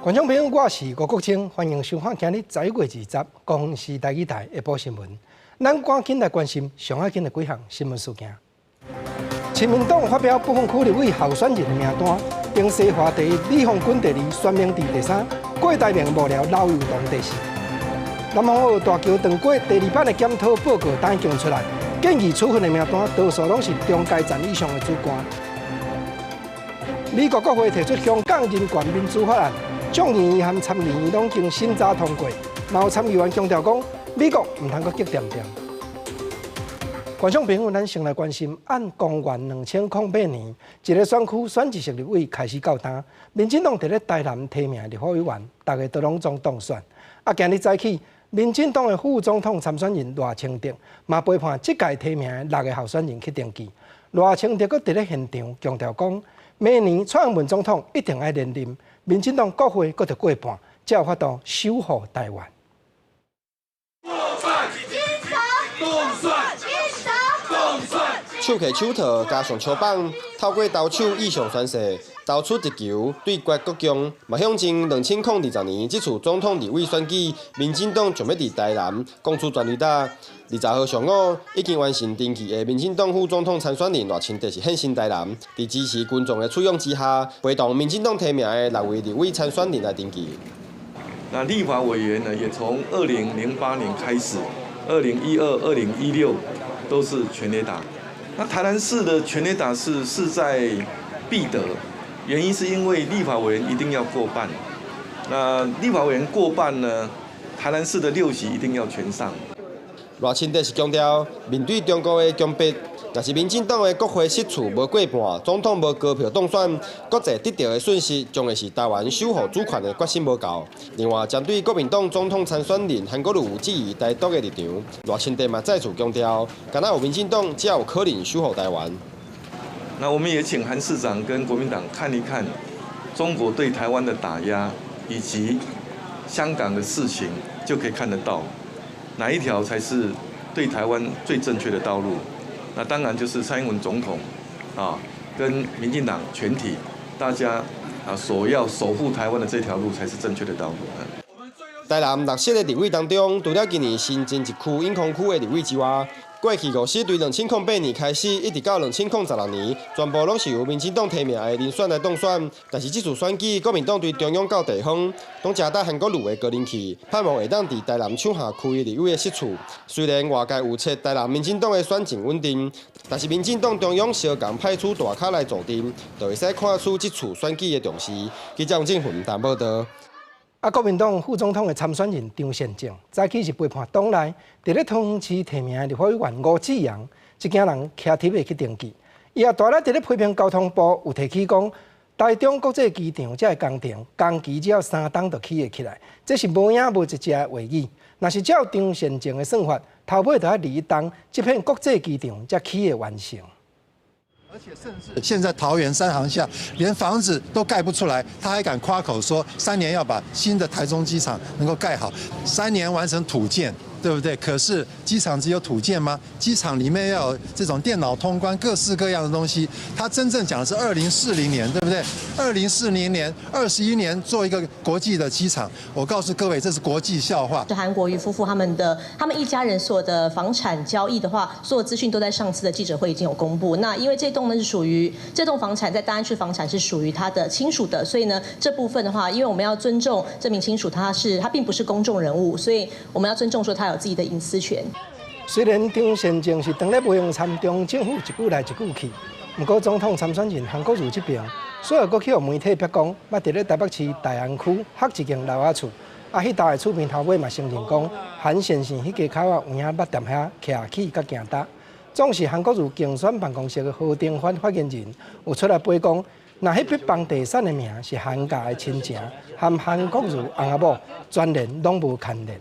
观众朋友，我是吴国清，欢迎收看今日10月20日高雄市台语台下晡新闻。咱赶紧来关心上要紧的几项新闻事件。亲民党发表不分区立委候选人的名单，丁世华第一，李鸿钧第二，孙明志第三，郭台铭幕僚刘宥彤第四。南方澳大桥长过第2版的检讨报告单经出来，建议处分的名单多数拢是中阶层以上的主管。美国国会提出香港人权民主法案。众议院和参议院拢经审查通过，然后参议员强调讲，美国唔通阁激点点。观众朋友，咱先来关心，按公元2008年，一个选区选一席立委开始到单，民进党伫咧台南提名立法委员，大家都拢总当选。今日早起，民进党的副总统参选人赖清德嘛陪伴这届提名的6个候选人去登记。赖清德阁伫咧现场强调讲，明年蔡英文总统一定要连任。民进党国会阁着过半，才有法度守护台湾。手揢手套加上手棒，透过投手意向宣誓，投出一球对决国强，嘛象征2020年这次总统立委选举，民进党将要伫台南攻出全垒打。20号上午已经完成登记的民进党副总统参选人赖清德是现身台南，在支持群众的簇拥之下，陪同民进党提名的6位立委参选人来登记。那立法委员呢，也从2008年开始，2012、2016都是全垒打。那台南市的全垒打是势在必得，原因是因为立法委员一定要过半。那立法委员过半呢，台南市的6席一定要全上。赖清德是强调，面对中国的强迫，若是民进党的国会席次无过半，总统无高票当选，国际得到的讯息将会是台湾守护主权的决心无够。另外，针对国民党总统参选人韩国瑜有质疑台独的立场，赖清德嘛再次强调，敢若有民进党才有可能守护台湾。那我们也请韩市长跟国民党看一看中国对台湾的打压，以及香港的事情，就可以看得到。哪一条才是对台湾最正确的道路？那当然就是蔡英文总统跟民进党全体大家所要守护台湾的这条路才是正确的道路。台南6席的立委当中，除了今年新增一区永康区的立委之外，过去5席对2008年开始，一直到2016年，全部拢是由民进党提名的人选来当选。但是这次选举，国民党对中央到地方，拢正打韩国瑜的高人气，盼望会当伫台南抢下区立委的席次。虽然外界预测台南民进党的选情稳定，但是民进党中央小共派出大咖来助阵，就会使看出这次选举的重视。记者王正云台报道。国民党副总统的参选人张善政，早起是陪伴党内伫咧桃园市提名的立法委员吴志阳，一家人骑铁的去登记。伊也大力伫咧批评交通部有提起讲，台中国际机场才会工程，工期只要3天就起会起来，这是无影无一只的话语。若是照张善政的算法，头尾就要21天，这片国际机场才起会完成。而且甚至现在桃园3航厦连房子都盖不出来，他还敢夸口说3年要把新的台中机场能够盖好，3年完成土建，对不对？可是机场只有土建吗？机场里面要有这种电脑通关，各式各样的东西。他真正讲的是2040年，对不对？2040年，21年做一个国际的机场。我告诉各位，这是国际笑话。韩国瑜夫妇他们一家人所有的房产交易的话，所有资讯都在上次的记者会已经有公布。那因为这栋呢是属于这栋房产在大安区房产是属于他的亲属的，所以呢这部分的话，因为我们要尊重这名亲属，他并不是公众人物，所以我们要尊重说他有自己的隐私权。虽然张善政是当咧袂用参中政府一句来一句去，不过总统参选人韩国瑜这边，所以阁去互媒体曝光，捌伫咧台北市大安区合一间楼仔厝，迄搭的厝边头尾嘛承认讲，韩先生迄家口有影捌踮遐徛起甲行搭。总是韩国瑜竞选办公室的何定焕发言人有出来背讲，那迄笔房地产的名是韩家的亲情，和韩国瑜翁仔某全然拢无牵连。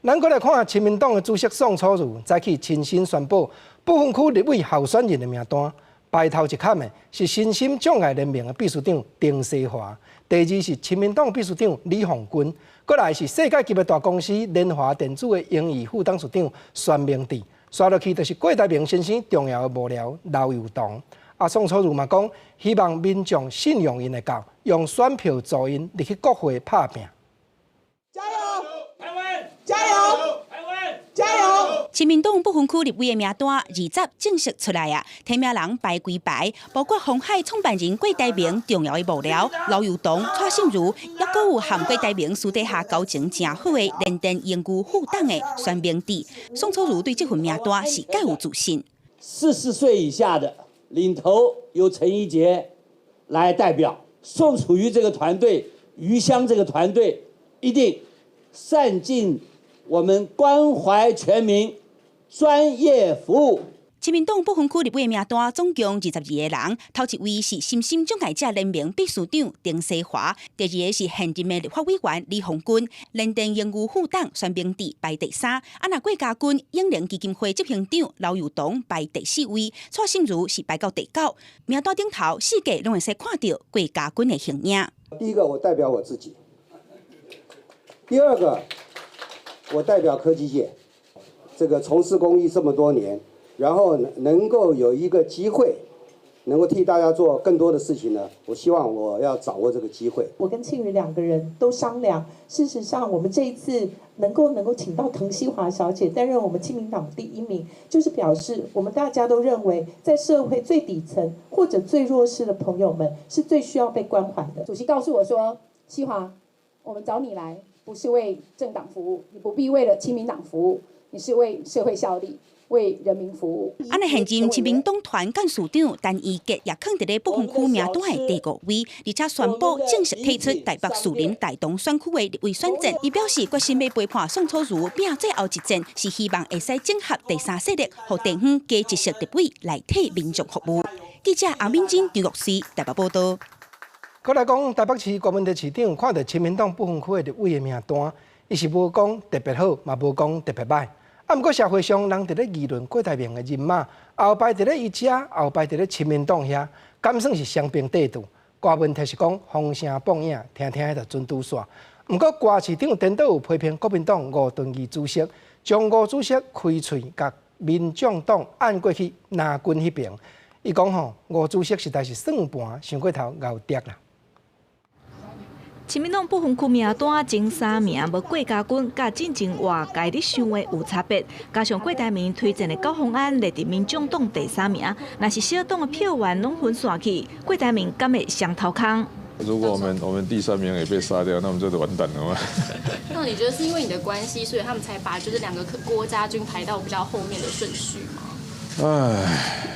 咱阁来看亲民党的主席宋楚瑜，早起亲身宣布不分区立委候选人的名单，排头一坎的是身心障碍联盟的秘书长丁世华，第二是亲民党秘书长李鸿钧，阁来是世界级的大公司联华电子的营运副董事长孙明志，刷落去就是郭台铭先生重要的幕僚刘宥彤。宋楚瑜嘛讲，希望民众信用因会到，用选票助因入去国会拍拼。加油，台湾！加油，台湾！加油！亲民党不分区立委的名单20正式出来啊！提名人排几排，包括鸿海创办人郭台铭重要的幕僚刘宥彤、蔡信如，也阁有和郭台铭私底下交情正好的联电研究副党的孙明智。宋楚瑜对这份名单是介有自信。40岁以下的领头由陈怡杰来代表，宋楚瑜这个团队、余香这个团队一定善尽我们关怀全民、专业服务。亲民党不分区立委名单总共22个人，头一位是心心障碍者联盟秘书长丁世华，第二个是现任的立法委员李鸿钧，联电研究副党孙明智排第3，那郭家军英灵基金会执行长刘宥彤排第4位，蔡信如是排到第9。名单顶头4个拢会使看到郭家军的形影。第一个，我代表我自己；第二个，我代表科技界，这个从事公益这么多年。然后能够有一个机会，能够替大家做更多的事情呢，我希望我要掌握这个机会。我跟庆瑜2个人都商量，事实上我们这一次能够请到滕希华小姐担任我们亲民党第1名，就是表示我们大家都认为，在社会最底层或者最弱势的朋友们是最需要被关怀的。主席告诉我说，希华，我们找你来不是为政党服务，你不必为了亲民党服务，你是为社会效力。为人民服务。现任亲民党团干事长陈怡杰也肯定在不分区名单的第5位，而且宣布正式退出台北树林大同选区的立委选战。伊表示决心要陪伴宋楚瑜拼最后一战，是希望会使整合第3势力，让地方加一席立委来替民众服务。记者洪敏珍、张玉思台北报道。再来讲台北市国民党市长看到亲民党不分区的立委的名单，伊是无讲特别好，嘛无讲特别歹。啊，毋过社会上人伫咧议论郭台铭的人马，后摆伫咧伊遮，后摆伫咧亲民党遐，敢算是双边对赌？瓜问题是讲风声放影，听听迄就准拄煞。毋过瓜市长颠倒有批评国民党吴敦义主席，将吴主席开喙，甲民众党按过去拿军迄边。伊讲吼，吴主席实在是算盘想过头熬跌啦。亲民党不分区名单前3名，无郭家军，甲进前外界咧想的有差别。加上郭台铭推荐的高虹安列伫民众党第3名，若是小党的票源拢分散去，郭台铭敢会上头空？如果我们第3名也被杀掉，那我们就是完蛋了吗？那你觉得是因为你的关系，所以他们才把就是2个郭家军排到比较后面的顺序吗？唉，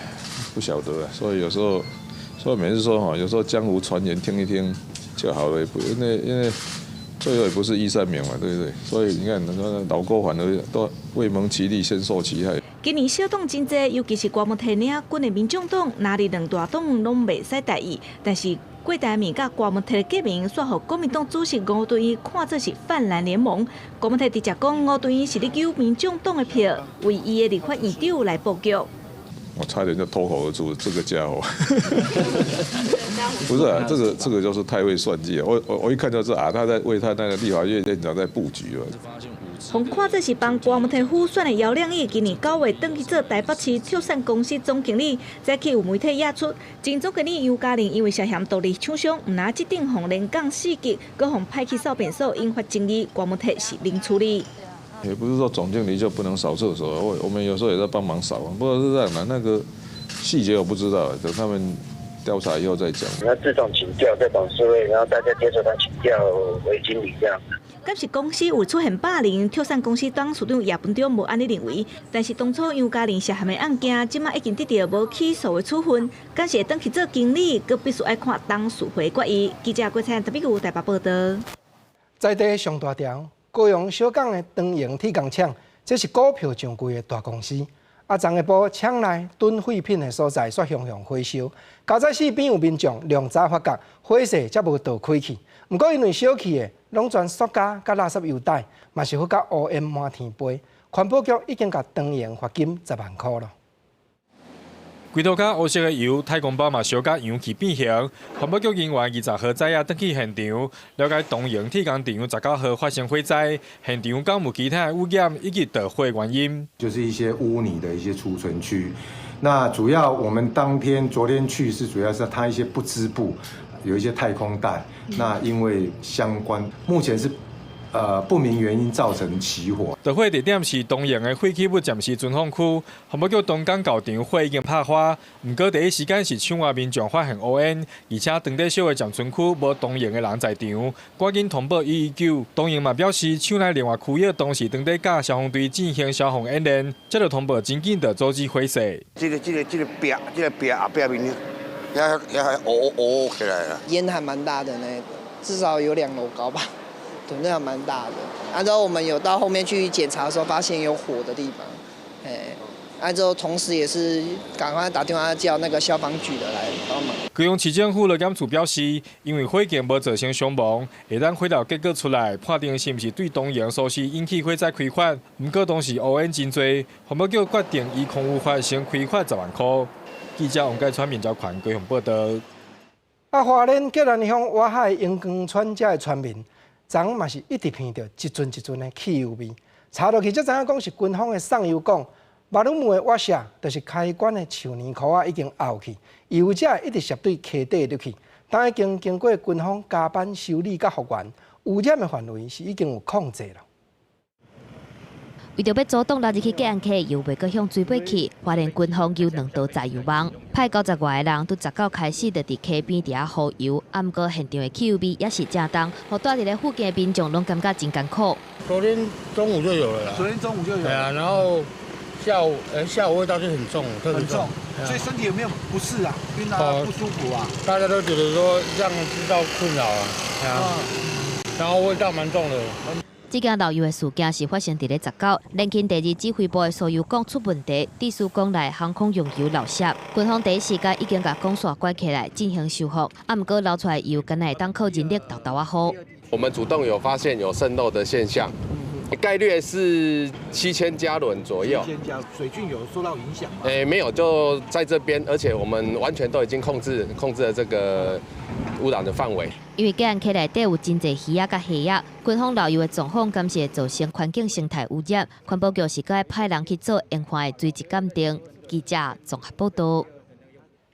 不晓得，所以有时候，所以每次说哈，有时候江湖传言听一听就好了，因为最后也不是1、3名嘛，对不对？所以你看，老郭反而都未蒙其利，先受其害。今年小党真济，尤其是瓜木提领军的民众党，哪里2大党拢袂使大意，但是郭台铭甲瓜木提的革命，煞互国民党主席吴敦义看作是泛蓝联盟。瓜木提直接讲吴敦义是咧救民众党的票，为伊的立法院长来布局。我差点就脱口而出，这个家伙，不是啊，这个就是太会算计了。我一看就知道啊，他在为他那个立法院院长在布局了。红看这是帮瓜木提府选的姚亮义，今年9月登去做台北市跳伞公司总经理。再去有媒体压出，前总经理尤嘉玲因为涉嫌独立厂商，唔拿这顶红连杠4级，搁互派去扫便所，引发争议。瓜木提是零处理。也不是说总经理就不能扫厕所，我们有时候也在帮忙扫，不过是这样的，那个细节我不知道，等他们调查以后再讲。要自动请调在董事会，然后大家接受他请调为经理这样。敢是公司有出现霸凌，跳伞公司董事长叶本忠无安尼认为，但是当初杨嘉玲涉嫌的案件，即马已经得到无起诉的处分，敢是会转去做经理，佮必须爱看董事会决议。记者郭灿特别有台北报道。在地上大条。高雄小港的长营铁工厂，这是股票上贵的大公司。昨下晡厂内囤废品的所在，煞向回收。较早时边有民众量早发觉火势才无倒开去。不过因为小气的拢全塑胶甲垃圾邮袋，嘛是好甲乌烟满天飞。环保局已经甲长营罚金10万块了。规套卡黑色的油，太空包嘛小甲氧气变形。环保局人员20号早呀登去现场，了解东营铁工厂19号发生火灾，现场敢有其他污染以及导火原因。就是一些污泥的一些储存区，那主要我们昨天去是主要是它一些不织布，有一些太空带，那因为相关目前是。不明原因造成起火。大火地点是东营的废弃物暂时存放区，环保局东港教场火已经拍花，不过第一时间是场外民众发现乌烟，而且当地小的长春区无东营的人在场，赶紧通报119。东营嘛表示，场内另外区域当时当地甲消防队进行消防演练，接着通报紧紧的组织火势。这个壁后壁面也还乌起来了，烟还蛮大的呢，至少有2楼高吧。对，那还蛮大的。然后我们有到后面去检查的时候，发现有火的地方。之后同时也是赶快打电话叫那个消防局的来帮忙。高雄市政府的检处表示，因为火警无造成伤亡，会当火调结果出来，判定是毋是对东营所需引起火灾亏款。不过当时乌烟真多，环保局决定以空污法先亏款10万块。记者王介川、面交款高雄报道。花莲吉兰乡外海阳光船只的村民。昨嘛是一直闻到一阵的汽油味，查落去才知影讲是军方的送油管，马路木的瓦舍就是开关的树泥壳已经凹去，油只一直涉对溪底入去，但已经过军方加班修理甲复原，污染的范围是已经有控制了。为着要阻挡落入去隔岸溪，又袂阁向水尾去，花莲军方有2道炸油网，派90外个人都19开始就伫溪边底下予油，不过现场的汽油味也是正重，互住伫咧附近的民众拢感觉真艰苦。昨天中午就有了啦。昨天中午就有。对啊，然后下午味道就很重，特别重。所以身体有没有不适啊？晕啊，不舒服啊？大家都觉得说这样制造困扰啊，然后味道蛮重的。这件漏油的事件是发生伫咧19，联勤第2指挥部的输油管出问题，地输管内航空用油漏泄，军方第一时间已经把管线关起来进行修复，不过流出来油敢若会当靠人力豆啊好。我们主动有发现有渗漏的现象，概率是7000加仑左右。7000加，水郡有受到影响吗？没有，就在这边，而且我们完全都已经控制了这个污染的范围。因为隔岸溪内底有真侪鱼仔甲虾仔，军方漏油的状况敢是会造成环境生态污染。环保局是该派人去做烟花的水质鉴定。记者综合报道。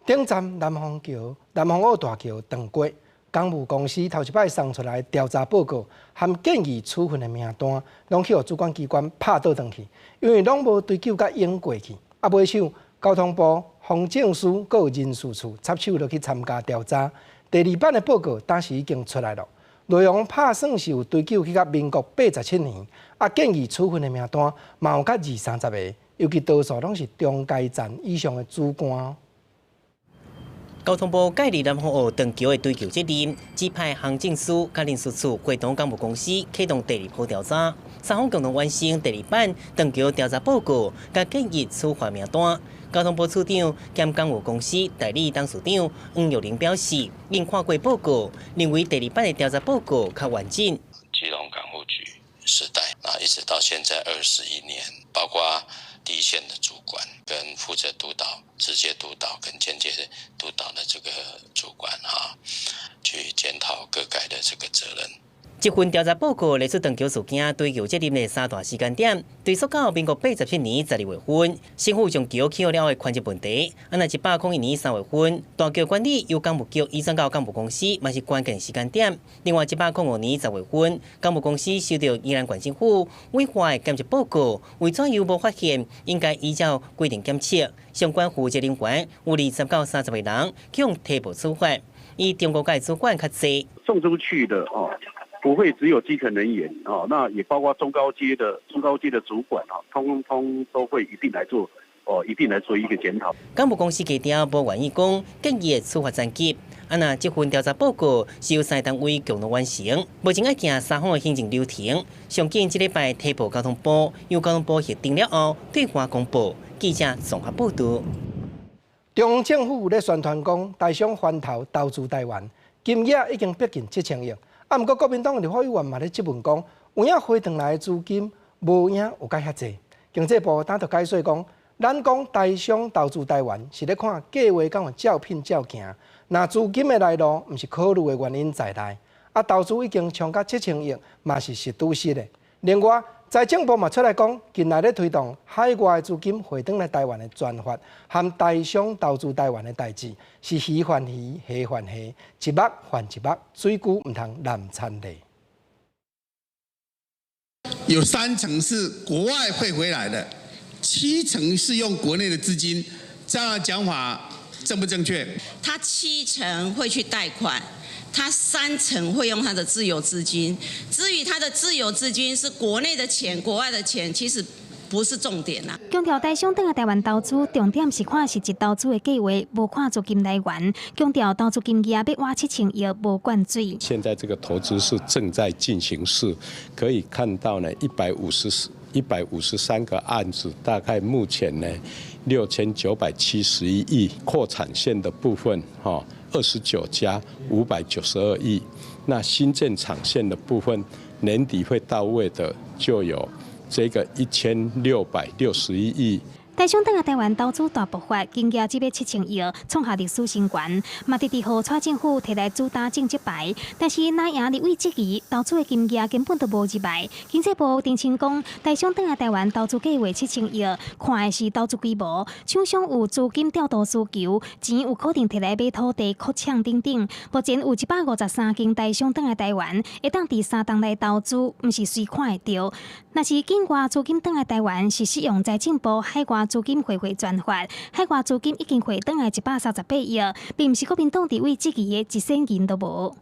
顶站南方澳大桥断过，港务公司头一摆送出来调查报告，含建议处分的名单，拢去互主管机关拍倒转去，因为拢无追究甲用过去。尾手交通部、防政司阁有人事处插手落去参加调查。第2版的报告当时已经出来了，内容拍算是有追究去到民国87年，建议处分的名单嘛有甲20-30个，尤其多数拢是中阶站以上的主管。交通部介入南方澳断桥的追究责任，指派行政司甲人事处会同港务公司启动第2波调查，双方共同完成第2版断桥调查报告，甲建议处罚名单。交通部处长兼港务公司代理董事长黄玉玲表示，因看过报告，认为第2版的调查报告较完整。基隆港务局时代，一直到现在21年，包括第一线的主管跟负责督导、直接督导跟间接督导的这个主管去检讨各界的这个责任。这份调查报告列出断桥事件追究责任的3大时间点，追溯到民国87年12月份，政府将桥起好了的款级问题。101年3月份，大桥管理由港务局移转到港务公司，嘛是关键时间点。另外105年10月份，港务公司收到宜兰县政府委发的检测报告，为怎样无发现，应该依照规定检测，相关负责人员有20到30个人，向提报处罚。以中国界主管较济，送出去的不会只有基层人员那也包括中高阶的主管通通都会一定来做一个检讨。港务公司记者无愿意讲建议的处罚层级，那这份调查报告是由3单位共同完成，目前要行3方的行政流程，上紧这礼拜提报交通部，由交通部核定了后对外公布。记者综合报道。中央政府咧宣传讲台商翻头投资台湾，金额已经逼近7000亿。不过，国民党的立法委员嘛咧质问讲，有影回转来的资金，无影有介遐济。经济部当就解释讲，咱讲台商投资台湾是咧看计划敢有照拼照行，那资金的来路毋是考虑的原因在内。投资已经冲到7000亿，嘛是实拄实的。另外，财政部嘛出来讲，近来咧推动海外资金回转来台湾的专法，和台商投资台湾的代志，是鱼还鱼，虾还虾，一目还一目，水久唔通难参的。有30%是国外汇回来的，7成是用国内的资金，这样的讲法正不正确？他7成会去贷款。他3成会用他的自有资金，至于他的自有资金是国内的钱、国外的钱，其实不是重点啦。强调台商等来台湾投资，重点是看实质投资的计划，无看资金来源。强调投资金额要挖7000亿，无灌水。现在这个投资是正在进行式，可以看到呢153个案子，大概目前呢6971亿，扩产线的部分29家592亿，那新建厂线的部分年底会到位的就有这个1661亿。台商等来台湾投资大爆发，金额只要7000亿，创下历史新高。嘛，直直号蔡政府摕来主打政绩牌，但是哪赢立委质疑投资的金额根本都无入来。经济部澄清讲，台商等来台湾投资计划7000亿，看的是投资规模，厂商有资金调度需求，钱有可能摕来买土地、扩厂等等。目前有153间台商等来台湾，会当第3档来投资，毋是随看会到。若是境外资金等来台湾，是适用财政部海外资金汇回专法，海外资金已经回转来138亿，并不是国民党立委质疑的1仙银都无。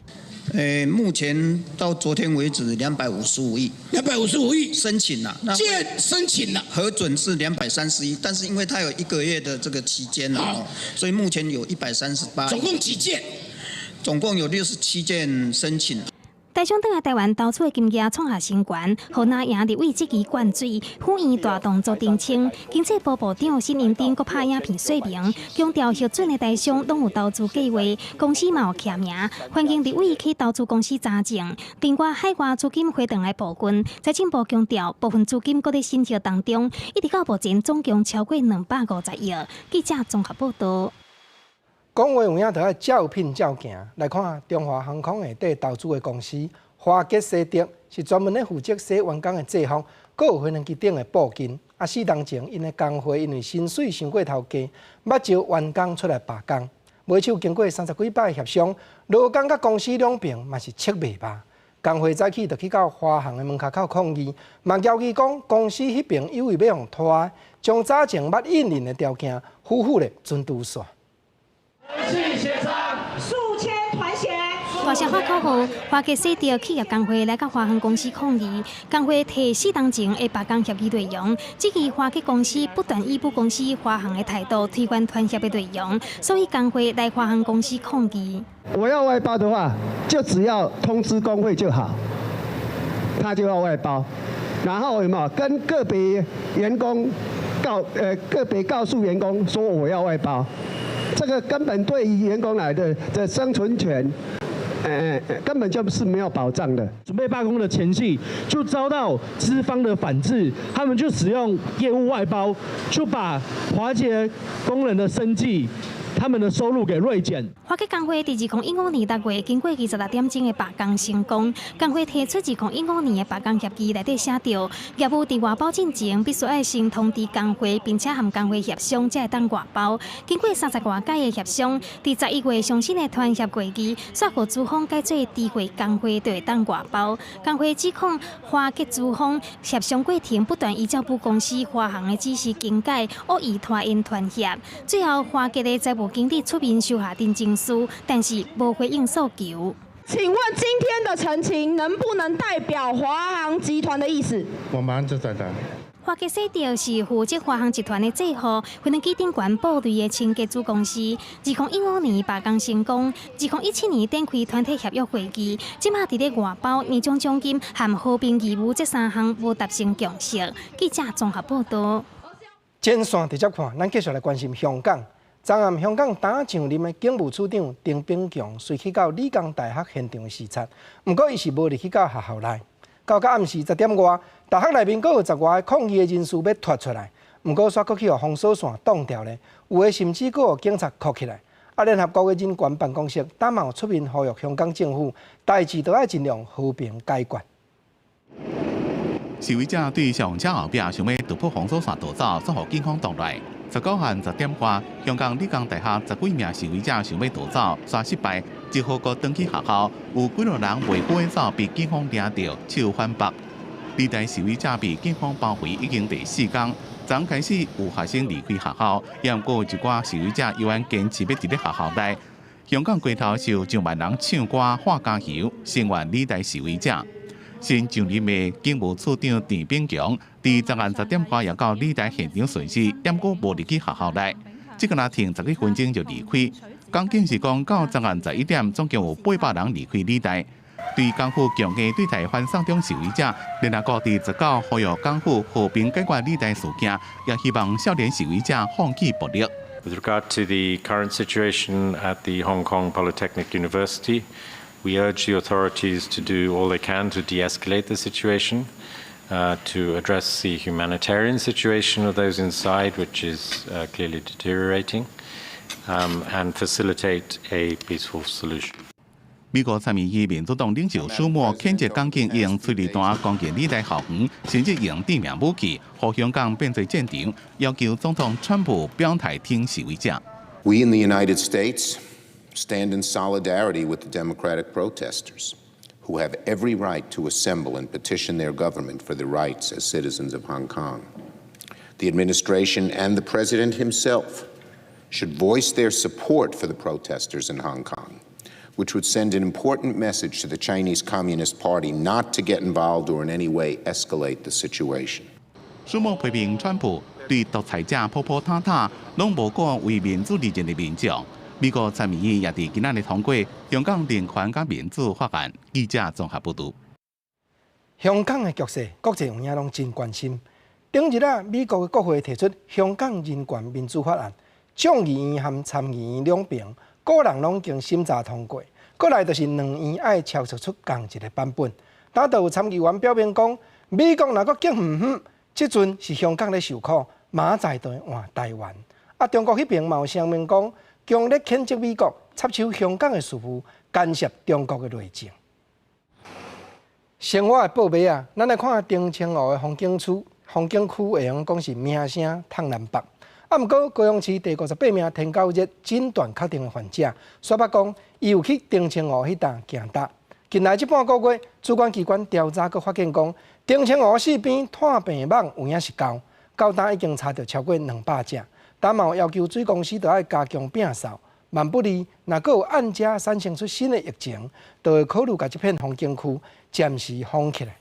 目前到昨天为止255亿，255亿申请了，申请了，核准是230亿，但是因为它有1个月的这个期间了，所以目前有138。总共几件？总共有67件申请。台商等来台湾投资的金额创下新高，互那赢立委质疑灌水，府院大动作澄清。经济部部长沈荣津阁拍影片说明，强调核准的台商拢有投资计划，公司嘛有徛名，欢迎立委去投资公司查证。另外，海外资金回转来部分，财政部强调部分资金搁在审核当中，一直到目前总共超过250亿。记者综合报道。讲话有影，就要照拼照行。来看中华航空下底投资的公司华捷西德，是专门咧负责洗员工的制服，阁有飞机顶的布巾。4当前，因的工会因为薪水伤过头低，要招员工出来罢工。每手经过30几摆协商，劳工甲公司两边嘛是七未罢。工会早起就去到华航的门口抗议，嘛要求讲公司迄边有意要用拖，将早前捌应人的条件呼呼咧准拄煞。数千团协。大社发口号，华捷西德企业工会来到华航公司抗议。工会提4当前的罢工协议内容，质疑华捷公司不断依附公司华航的态度推翻团协的内容，所以工会来华航公司抗议。我要外包的话，就只要通知工会就好，他就要外包，然后有没有跟个别员工个别告诉员工说我要外包。这个根本对于员工来的生存权，根本就是没有保障的。准备罢工的前夕，就遭到资方的反制，他们就使用业务外包，就把华捷工人的生计、他们的收入给锐减。华捷工会伫2015年6月经过26点钟的罢工成功，工会提出2015年的罢工协议内底写着，业务伫外包进前必须要先通知工会，并且和工会协商才会当外包。经过30多届的协商，伫11月上新的团协会议，说服资方改做低会工会就会当外包。工会指控华捷资方协商过程不断依照母公司华航的指示更改，恶意拖延团协。最后，华捷的财务经理出面收下订正书，但是无回应诉求。请问今天的陈情能不能代表华航集团的意思？我马上就再答。华捷西德是负责华航集团的制服、飞行机顶管部队的清洁子公司。2015年罢工成功，2017年展开团体协约会议，即马伫咧外包、年终奖金和和平义务这3项无达成共识。记者综合报道。前线直接看，咱继续来关心香港。昨暗香港打上任的警务处长丁炳强，随去到理工大学现场视察，不过伊是无入去到学校内。到暗时10点外，大学内面阁有10外抗议的人士要脱出来，不过煞阁去互封锁线挡掉咧，有的甚至阁有警察铐起来。联合国的人权办公室担嘛有出面呼吁香港政府，代志都要尽量和平解决。示威者对消防车后壁想要突破封锁线逃走，遭予警方挡来。19号10点外，香港理工大学10几名示威者想要逃走，煞失败，只好搁返去学校。有几落人未好走，被警方抓到，手反绑。理大示威者被警方包围已经第4天，昨开始有学生离开学校，也毋过有一寡示威者依然坚持要伫咧学校内。香港街头是有上万人唱歌、画加油，声援理大示威者。新上任的警务处长田炳强，伫昨晚10点半也到理大现场巡视，但过无入去学校内，这个停10几分钟就离开。港警是讲，到昨晚11点，总共有800人离开理大。对港府强硬对待反送中示威者，联合国伫19呼吁港府和平解决理大事件，也希望少年示威者放弃暴力。With regard to the current situation at the Hong Kong Polytechnic University, we urge the authorities to do all they can to de-escalate the situation, to address the humanitarian situation of those inside, which is clearly deteriorating, and facilitate a peaceful solution. 美国参议院民主党领袖舒默谴责港警用催泪弹攻击理大校园，甚至用致命武器，互香港变作战场，要求总统川普表态挺示威者。We in the United States stand in solidarity with the democratic protesters who have every right to assemble and petition their government for their rights as citizens of Hong Kong. The administration and the president himself should voice their support for the protesters in Hong Kong, which would send an important message to the Chinese Communist Party not to get involved or in any way escalate the situation. 舒默批评川普对独裁者扑扑打打，拢无顾为民主立宪的民众。美国参议院也伫今仔日通过《香港人权甲民主法案》，记者综合报道。香港的局势，国际有影拢真关心。顶日美国的国会提出《香港人权民主法案》，众议院和参议院两边个人拢经审查通过。过来就是两院爱敲出同一个版本。但就有参议员表明讲，美国若阁激即阵是香港咧受苦，马在就会换台湾。中国迄边嘛有声明讲，强烈谴责美国插手香港的事务，干涉中国的内政。生活的报马咱来看丁清湖的风景区会用讲是名声烫南北。毋过高雄市第58名天狗热诊断确定的患者，宣布讲伊有去丁清湖迄搭行搭。近来这半个月，主管机关调查，佫发现讲丁清湖四边炭病网有影是高，到单已经查到超过200只。但嘛有要求水公司就要加强摒扫，万不利若佫有案家产生出新的疫情，就会考虑把这片风景区暂时封起来。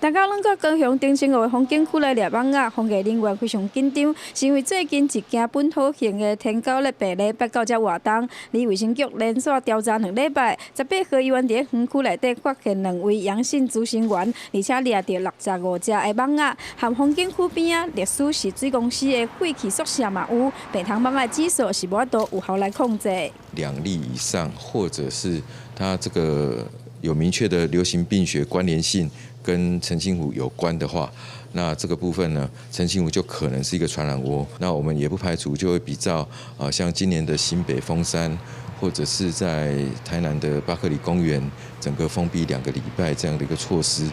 大家拢到高雄丁清湖的风景区来猎网啊，防疫人员非常紧张，是因为最近一件本土型的天狗咧病例8到这活动，离卫生局连续调查2礼拜，18号医院伫园区内底发现2位阳性执行员，而且掠到65只的网啊，和风景区边啊，历史是水公司的废弃宿舍嘛有，病虫网的指数是无法度有效来控制。2例以上，或者是它这个有明确的流行病学关联性。跟澄清湖有关的话，那这个部分呢，澄清湖就可能是一个传染窝。那我们也不排除就会比照像今年的新北峰山，或者是在台南的巴克里公园，整个封闭2个礼拜这样的一个措施。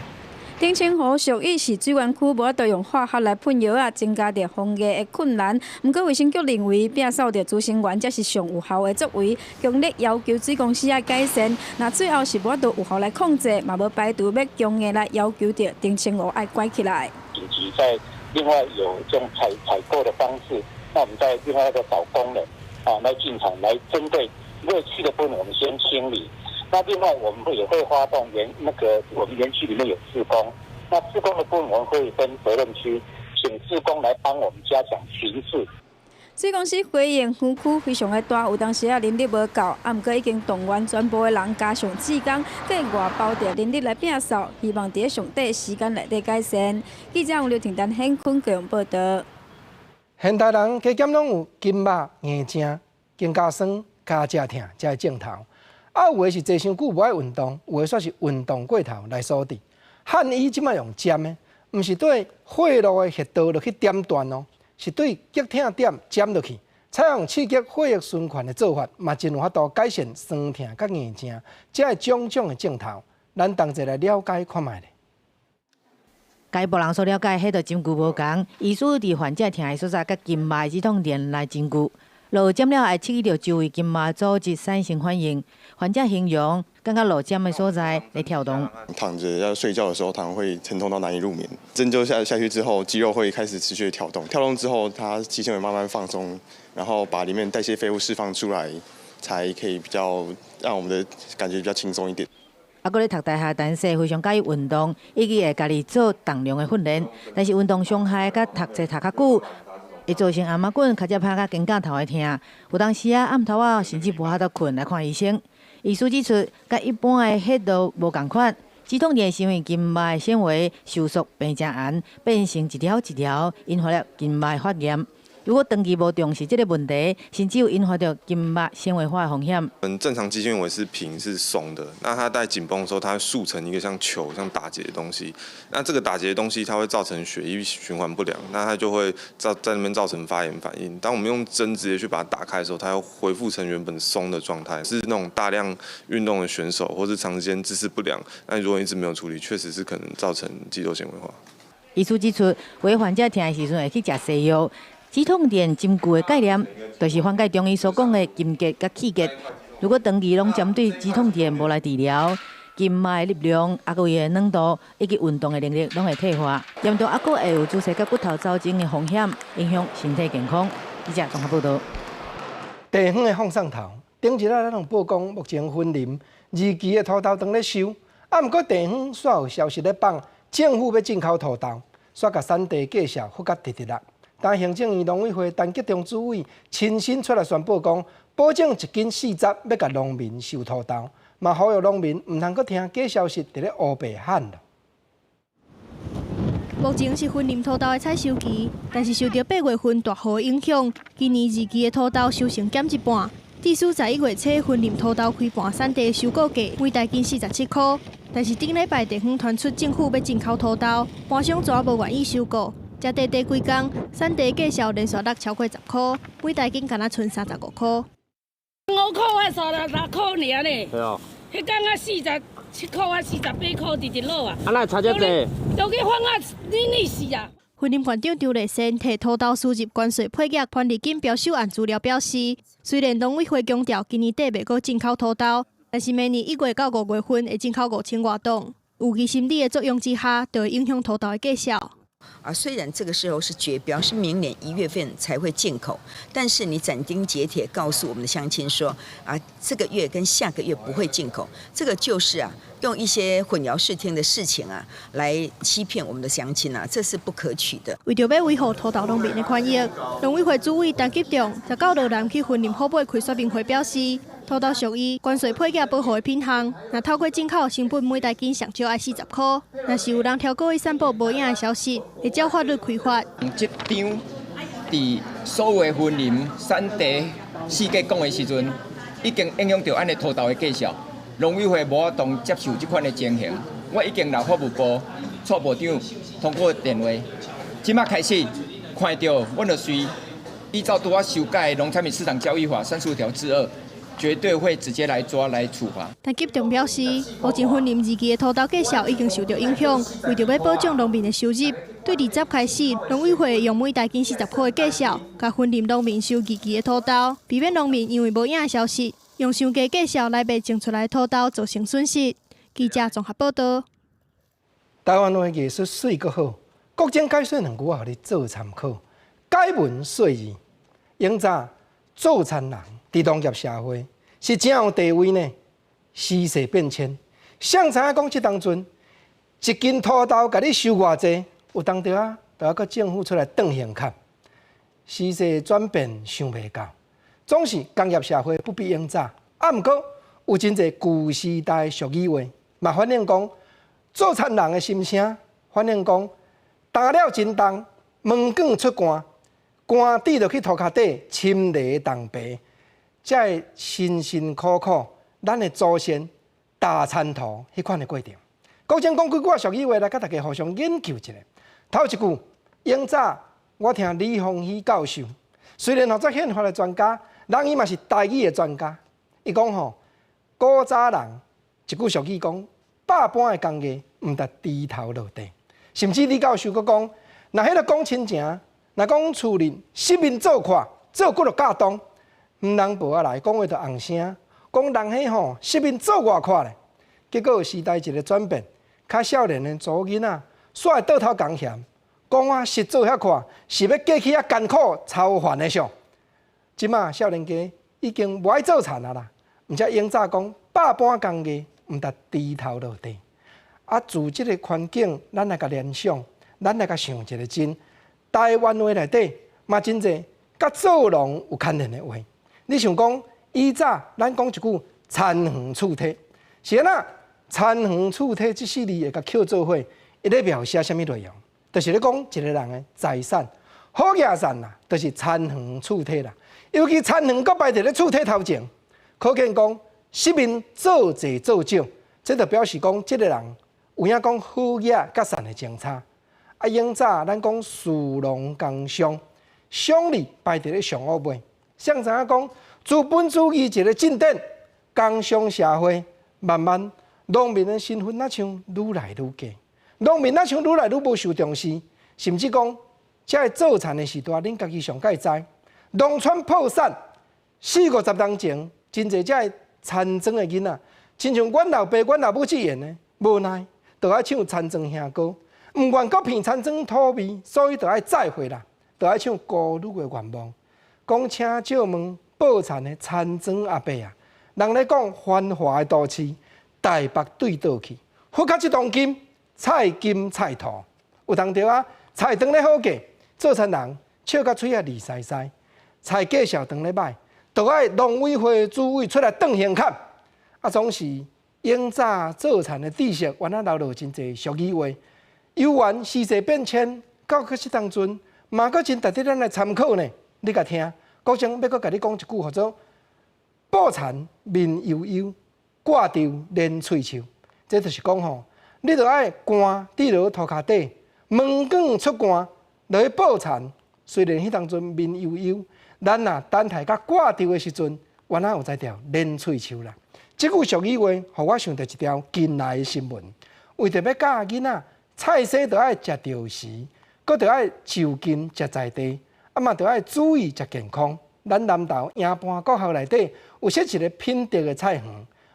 丁清湖属于是水源区，无法度用化学来喷药啊，增加着防疫的困难。不过卫生局认为，摒扫着执行员才是上有效的作为，强烈要求水公司要改善。那最后是无法度有效来控制，嘛无排除要强硬来要求着丁清湖要关起来。紧急在另外有这种采购的方式，那我们在另外一个找工人来进场来针对热气的部分，我们先清理。那另外我们也会发动我们园区里面有志工，那志工的部分我们会分责任区，请志工来帮我们加强巡视。水公司回应园区非常的大，有当时人力无够，毋过已经动员全部的人加上志工，计外包着人力来摒扫，希望伫上短时间内底改善。记者刘婷丹、hen坤高雄报道。现代人加减拢有筋肉、硬颈、肩胛酸、脚只痛才会症头。有的是坐伤久无爱运动，有的煞是运动过头来所致。汉医即摆用针的，毋是对血路的穴道落去点断哦，是对激痛点针落去，采用刺激血液循环的做法，嘛真有法度改善酸痛甲硬颈，才会种种的症头。咱同齐来了解看卖咧。该无人所了解，迄个针灸无共，医师伫患者疼的所在，甲静脉止痛点来针灸。落针了后，刺激着周围静脉组织产生反应，患者形容感觉落针的所在在跳动。躺着要睡觉的时候，常常会疼痛到难以入眠。针灸下去之后，肌肉会开始持续的跳动，跳动之后，它肌纤维慢慢放松，然后把里面代谢废物释放出来，才可以比较让我们的感觉比较轻松一点。啊，搁咧读大学男生非常介意运动，以及会家己做重量的训练，但是运动伤害甲读册读较久。会造成阿妈棍较只拍甲肩胛头会痛，有当时暗头啊甚至无法度困来看医生。医师指出，甲一般的血道无共款，止痛点是因为静脉纤维收缩变成硬，变成一条一条，引发了静脉发炎。如果长期无重视这个问题，甚至有引发到静脉纤维化的风险。正常肌纤维是平是松的，那它在紧绷的时候，它会塑成一个像球、像打结的东西。那这个打结的东西，它会造成血液循环不良，那它就会在那边造成发炎反应。当我们用针直接去把它打开的时候，它要恢复成原本松的状态。是那种大量运动的选手，或是长时间姿势不良，那如果一直没有处理，确实是可能造成肌肉纤维化。医师指出，为患者疼的时阵会去食西药。止痛点针灸的概念，就是缓解中医所讲的筋结甲气结。如果长期拢针对止痛点无来治疗，静脉力量、还有伊的软度以及运动的能力拢会退化，严重还佫会有注射甲骨头走精的风险，影响身体健康。记者综合报道。地方的放送头，顶一日咱有报讲，目前分林2期的土豆当咧收，啊，毋过地方煞有消息咧放，政府要进口土豆，煞甲产地介绍复甲直直啦。但行政院农委会陈吉仲主委亲身出来宣布讲，保证1斤40要甲农民收土豆，嘛呼吁农民唔通阁听假消息伫咧乌白喊了。目前是分林土豆的采收期，但是受到8月份大雨影响，今年2期的土豆收成减一半。至少在1月初分林土豆开盘产地收购价每台斤47块，但是顶礼拜地方传出政府要进口土豆，盘商全无愿意收购。才短短几天，产地价销连续落超过10块，每台斤敢若剩35块。5块啊，36块尔呢。对哦。迄天啊47块啊，48块直直落啊。啊，那差遮济？都去放啊，你死啊！分林县长张立先替土豆输入关税配额潘丽金标手案资料表示，虽然农委会强调今年底袂阁进口土豆，但是明年1月到5月份会进口5000多吨，有其心理的作用之下，就会影响土豆的价销。虽然这个时候是绝标，是明年1月份才会进口，但是你斩钉截铁告诉我们的乡亲说，这个月跟下个月不会进口，这个就是用一些混淆视听的事情来欺骗我们的乡亲这是不可取的。为着要维护土豆农民的权益，农委会主委陈吉仲19日南去分林后尾开说明会表示，土豆属于关税配额保护的品项，若透过进口，成本每台斤上少爱40块。若是有人超过去散布无影的消息，会照法律开罚。这张伫所有的分林产地世界讲的时阵，已经影响到咱的土豆的价销。农委会无法度接受这款的情形，我已经劳法务部蔡部长通过电话，即马开始看到，我就随依照拄仔修改的农产品市场交易法35条之2。绝对会直接来抓来处罚。陈吉仲表示，目前分林2期的土豆价销已经受到影响，为着要保障农民的收入，对20开始，农委会用每台斤40块的价销，甲分林农民收2期的土豆，避免农民因为无影的消息，用上低价销来卖种出来的土豆造成损失。记者综合报道。台湾的艺术水阁好，国政解说两句互你做参考。解文说义，永早做田人。伫农业社会是怎样地位呢？时势变迁，谁知影讲这当阵1斤土豆甲你收偌济？有当着就要搁政府出来断现卡。时势转变想袂到，总是工业社会不比永早。毋过有真侪旧时代俗语话，嘛反映讲做田人的心声，反映讲打了真重，门卷出汗，汗滴落去土骹底，深泥当白。才会辛辛苦苦，咱的祖先打田土迄款的过程。国政讲几句俗语话来，甲大家互相研究一下。头一句，永早我听李鸿禧教授，虽然学做宪法的专家，人伊嘛是台语的专家。伊讲古早人一句俗语讲，百般的工艺毋得低头落地。甚至李教授佫讲，若迄个讲亲情，若讲厝人失眠做看，做骨就架动，毋通报下来讲话就红声，讲人迄吼失眠做偌看咧。结果时代一个转变，较少年的查某囡仔煞会倒头讲嫌，讲我实做遐看，是要过去遐艰苦操烦的上。即马少年家已经无爱做田啊啦，毋则永早讲百般工艺，毋值低头落地。啊，自即个环境，咱来甲联想，咱来甲想一个真。台湾话内底嘛真济，甲做农有牵连的话。你想讲，以早咱讲一句“田园厝体”，是安那？田园厝体这4字会甲扣做伙，伊咧描写啥物内容？就是咧讲一个人的财产，好野产啦，就是田园厝体啦。尤其田园搁摆伫咧厝体头前，可见讲失眠做济做少，这就表示讲，即个人有影讲好野甲善的情差。啊，永早咱讲士农工商，商利摆伫咧上乌尾，谁知影讲资本主义一个进展，工商社会慢慢农民的身份哪像愈来愈低，农民哪像愈来愈无受重视，甚至讲这个做田的时代，恁家己上该知。农村破产，40-50年前，真侪这田庄的囡仔，亲像阮老爸、阮老母这样的，无奈，就爱唱田庄兄歌，毋愿搁骗田庄土味，所以就爱再会啦，就爱唱孤女的愿望。讲请借问报田的田庄阿伯啊，人咧讲繁华的都市，台北对倒去，佛卡一桶金，菜金菜土，有当着啊，菜长咧好价，做田人笑甲嘴啊利塞塞。菜价小长咧歹，就爱农委会主委出来挡现砍，啊，总是永早做田的知识，原来留落真侪俗语话。有缘时势变迁，到确实当中，嘛阁真值得咱来参考呢。你甲听，国强要阁甲你讲一句，叫做“报田面悠悠，挂着连喙笑”。这就是讲吼，你着爱汗滴落涂骹底，门卷出汗，落去报田。虽然迄当阵面悠悠。咱若等待甲挂掉的时阵，原来有在条连喙笑啦。这句俗语话，互我想到一条近来的新闻。为着要教囡仔菜色，着爱食着时，搁着爱就近食在地，啊嘛着爱注意食健康。咱南投营盘国校内底有设一个品德的菜园，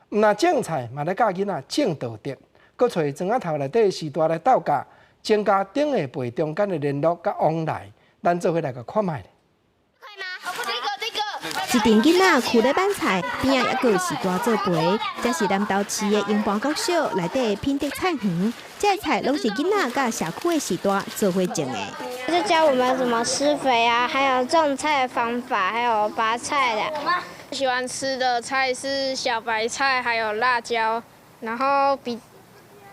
毋若种菜，嘛咧教囡仔种道德，搁找庄仔头内底时代来斗教，增加顶下辈中间的联络甲往来。咱做伙来个看卖。一群囡仔徛咧板菜边仔，还有时大做陪。这是南投市的营盘国小内底的品德菜园，这菜拢是囡仔甲社区的时大做伙种的。就教我们怎么施肥啊，还有种菜的方法，还有拔菜的。喜欢吃的菜是小白菜，还有辣椒。然后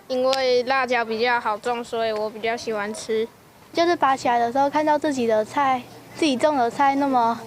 因为辣椒比较好种，所以我比较喜欢吃。就是拔起来的时候，看到自己的菜，自己种的菜那么。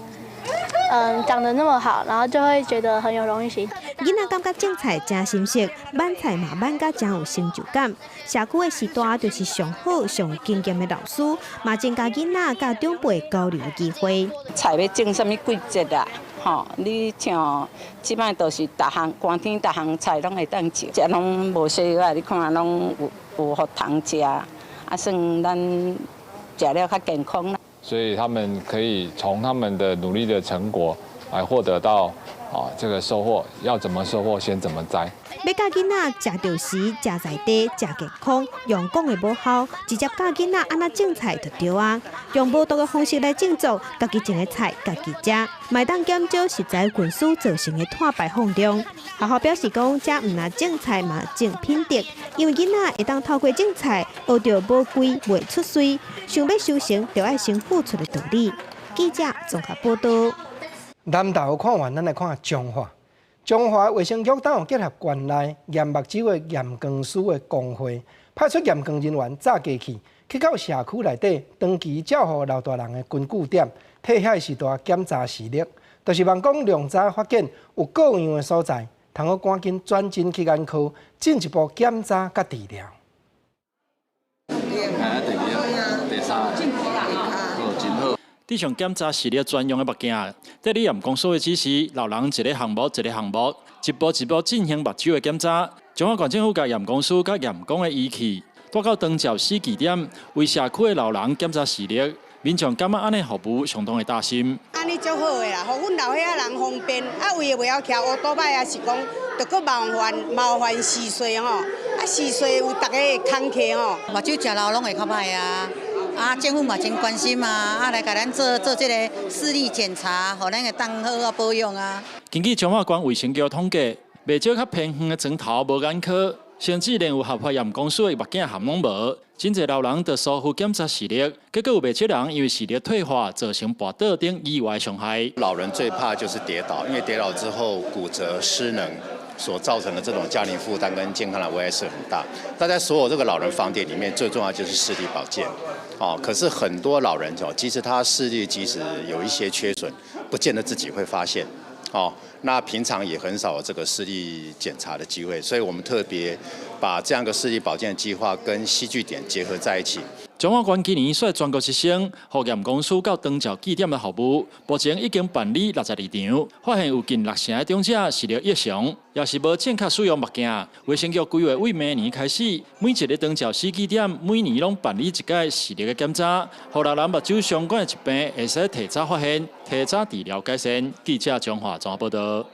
长得那么好，然后就会觉得很有荣誉心。囡仔感觉种菜真新鲜，挽菜嘛挽甲真有成就感。社区的时代就是上好、上有经验的老师，嘛增加囡仔甲长辈交流的机会。菜要种什么季节啊？吼，你像即摆都是寒天，项菜拢会当种，食拢无衰啊！你看拢有互糖食，啊，算咱食了较健康啦。所以他们可以从他们的努力的成果来获得到这个收获。要怎么收获，先怎么栽。要教囡仔食着时、食在地、食健康，用讲的无效，直接教囡仔安怎种菜就对啊。用无毒的方式来种作，家己种的菜家己食，麦当减少食材运输造成的碳排放量。学校表示讲，这唔但种菜嘛种品德，因为囡仔会当透过种菜学到无贵袂出水，想要修行就要先付出的道理。记者综合报道。南投看完，咱来看彰化。彰化卫生局党结合县内验目睭的验光师的工会，派出验光人员早机去到社区内底，长期照护老大人的根据点，替遐时代检查视力，就是望讲量早发现有各样的所在，通好赶紧转诊去眼科，进一步检查甲治疗。地上检查视力专用的目镜，在你验光所的指示，老人一个项目一个项目，一步一步进行目睭的检查。彰化县政府甲验光师甲验光的仪器，带到长照4据点，为社区的老人检查视力。民众感觉安尼服务相当的大心。安尼足好的啦，互阮老岁仔人方便。啊，为袂晓骑乌多摆，也是讲，着搁麻烦视线吼。啊，视线有大家的空客吼。目睭食老拢会较歹啊。啊，政府嘛真关心嘛，啊来甲咱做这个视力检查，互咱会当好啊保养啊。根据彰化县卫生局统计，袂少较偏远的床头无眼科，甚至连有合法验光水目镜含拢无。真侪老人得疏忽检查视力，结果有袂少人因为视力退化，造成跌倒等意外伤害。老人最怕就是跌倒，因为跌倒之后骨折失能所造成的这种家庭负担跟健康的危害是很大。那在所有这个老人房点里面，最重要就是视力保健。可是很多老人其实他视力即使有一些缺损，不见得自己会发现。那平常也很少有这个视力检查的机会，所以我们特别把这样一个视力保健的计划跟戏剧点结合在一起。彰化县今年率全国1省，互验光师到长照据点的服务，目前已经办理62场，发现有近60成的长者视力异常，也是无正确使用目镜。卫生局规划为明年开始，每一个长照4据点每年拢办理一届视力的检查，互老人目睭相关的疾病会使提早发现、提早治疗改善。记者彰化报道。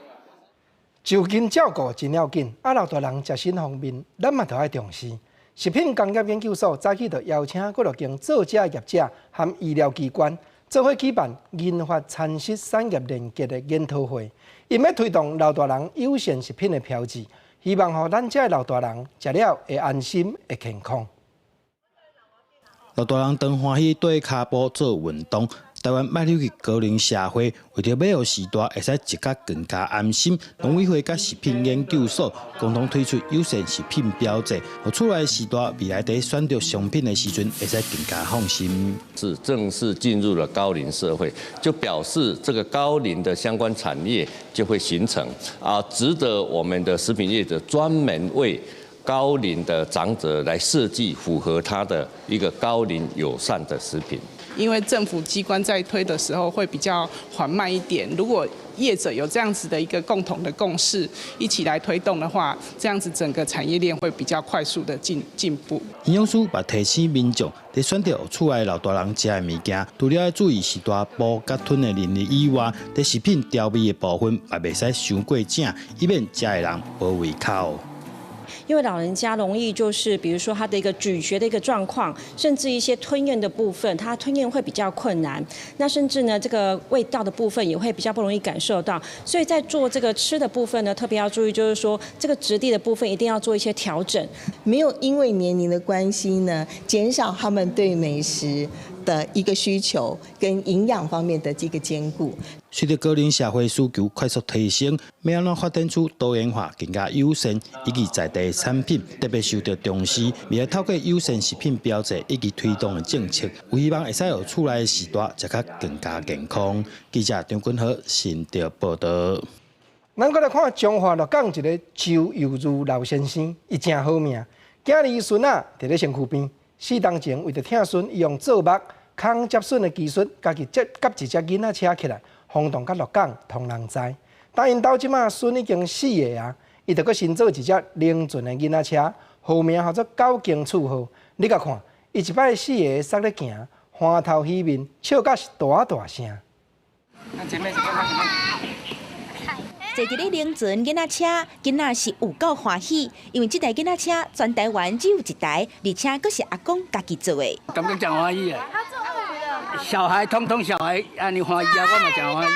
就近照顾真要紧，老大人食身方面，咱嘛着爱重视。食品工业研究所早起就邀请各路经造纸业者和医疗机关做伙举办研发餐食产业连结的研讨会，因要推动老大人优先食品的标志，希望让咱这老大人食了会安心、会健康。老大人当欢喜对骹步做运动。台湾迈入去高龄社会，为着要互时代会使一角更加安心，农委会甲食品研究所共同推出优先食品标志，互厝内时代未来在选择商品的时阵会使更加放心。是正式进入了高龄社会，就表示这个高龄的相关产业就会形成值得我们的食品业者专门为高龄的长者来设计符合他的一个高龄友善的食品。因为政府机关在推的时候会比较缓慢一点，如果业者有这样子的一个共同的共识，一起来推动的话，这样子整个产业链会比较快速的进步。营养师也提醒民众，在选择厝内老大人食的物件，除了要注意是大煲甲吞的能力以外，在食品调味的部分也袂使伤过正，以免食的人无胃口。因为老人家容易就是比如说他的一个咀嚼的一个状况，甚至一些吞咽的部分，他吞咽会比较困难。那甚至呢，这个味道的部分也会比较不容易感受到。所以在做这个吃的部分呢，特别要注意，就是说这个质地的部分一定要做一些调整，没有因为年龄的关系呢，减少他们对美食的一个需求跟营养方面的这个兼顾。随着高龄社会需求快速提升，要安怎发展出多元化、更加优先以及在地产品，特别受到重视。未来透过优先食品标志以及推动的政策，有希望会使让厝内的时代食较更加健康。记者张君和新竹报道。咱再来看彰化鹿港一个周佑如老先生，伊真好命。今日伊孙仔伫咧身躯边，4年前为着疼孙，伊用做目空接笋的技术，家己甲一只囡仔车起来。轰动甲鹿港通人知，但因兜即马孙已经4个啊，伊着阁新做一只凌俊的囡仔车，号名叫做9经厝号。你甲看，伊一摆4个塞咧行，欢头喜面，笑甲是大大声。坐伫咧凌俊囡仔车，囡仔是有够欢喜，因为这台囡仔车全台湾只有一台，而且阁是阿公家己做的。感觉真欢喜啊！小孩通小孩安尼欢喜啊，我嘛真欢喜。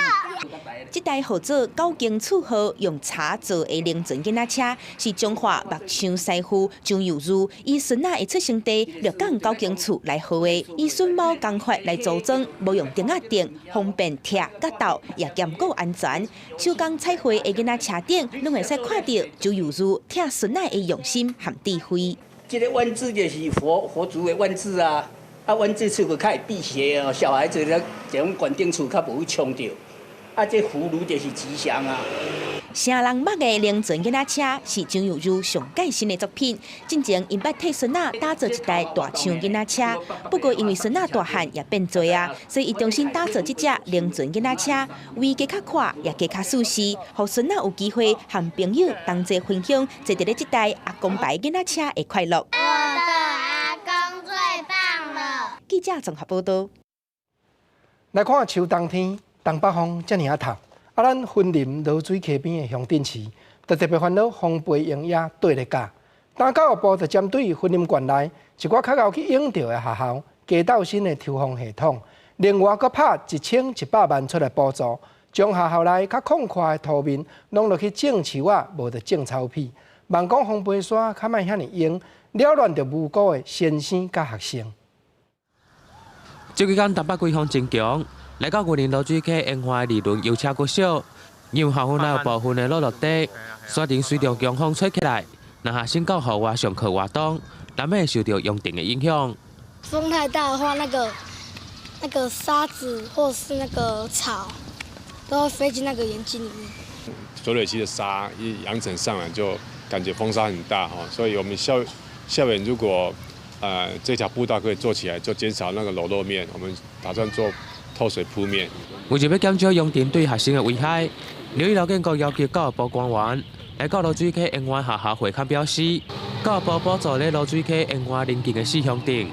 这台号做9经厝号用茶做的凌俊囡仔车，是中华木匠师傅张佑如以孙仔的出生地鹿港9经厝来号的，以榫卯工法来组装，无用钉钉，方便拆甲斗，也兼顾安全。手工彩绘的囡仔车顶，拢会使看到张佑如疼孙仔的用心和智慧。这个弯字就是佛祖的弯字啊。阮这厝个较会辟邪哦，小孩子咧这种悬顶厝较无去冲着。这葫芦就是吉祥啊。成人捌的凌俊囡仔车是张佑如上盖新的作品。之前因捌替孙仔打造一台大象囡仔车，不过因为孙仔大汉也变多啊，所以伊重新打造这只凌俊囡仔车，为加较快也加较舒适，互孙仔有机会和朋友同齐分享坐伫咧这台阿公牌囡仔车的快乐。棒了！记者综合报道。来看秋冬天，东北风遮尔啊透，咱云林罗水溪边的乡镇市，就特别烦恼风背营野对咧架。当教育部就针对云林县内一寡较敖去用到的学校，加斗新的抽风系统，另外搁拍1100万出来补助，将学校内较空旷的土面弄落去种树啊，无着种草皮。望讲风背伞较莫遐尼用，扰乱着无辜的先生甲学生。这几天东北季风真强，来到云林罗水溪樱花二轮游车国小，因为校园内有部分的落地，山顶随着强风吹起来，让学生到户外上课活动，难免受到用电的影响。风太大的话，那个沙子或是那个草，都会飞进那个眼睛里面。浊水溪的沙一扬尘上来，就感觉风沙很大哈，所以我们校园如果这条步道可以做起来，就减少那个裸露面，我们打算做透水铺面。为着要减少用电对学生的危害，刘义劳建国要求教育部官员来到罗水溪樱花学校会勘表示，教育部补助咧罗水溪樱花邻近的4乡镇，